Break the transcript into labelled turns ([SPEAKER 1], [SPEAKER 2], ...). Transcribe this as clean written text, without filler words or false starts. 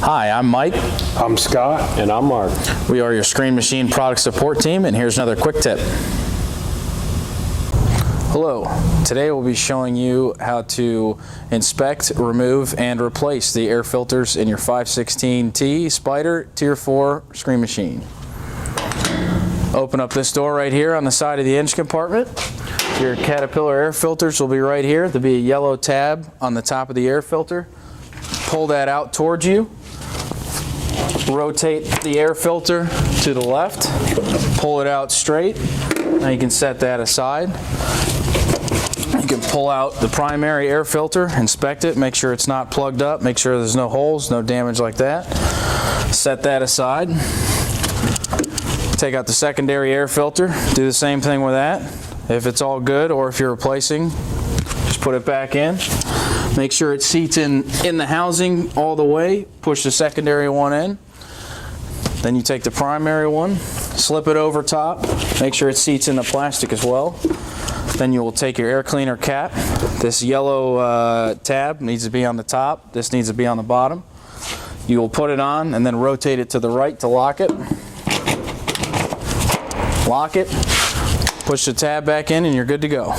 [SPEAKER 1] Hi, I'm Mike.
[SPEAKER 2] I'm Scott.
[SPEAKER 3] And I'm Mark.
[SPEAKER 1] We are your Screen Machine product support team, and here's another quick tip. Hello, today we'll be showing you how to inspect, remove, and replace the air filters in your 516T Spyder Tier 4 Screen Machine. Open up this door right here on the side of the engine compartment. Your Caterpillar air filters will be right here. There'll be a yellow tab on the top of the air filter. Pull that out towards you. Rotate the air filter to the left. Pull it out straight. Now you can set that aside. You can pull out the primary air filter, inspect it, make sure it's not plugged up, make sure there's no holes, no damage like that. Set that aside. Take out the secondary air filter, do the same thing with that. If it's all good, or if you're replacing, just put it back in. Make sure it seats in the housing all the way, push the secondary one in. Then you take the primary one, slip it over top, make sure it seats in the plastic as well. Then you will take your air cleaner cap. This yellow tab needs to be on the top, this needs to be on the bottom. You will put it on and then rotate it to the right to lock it. Lock it, push the tab back in, and you're good to go.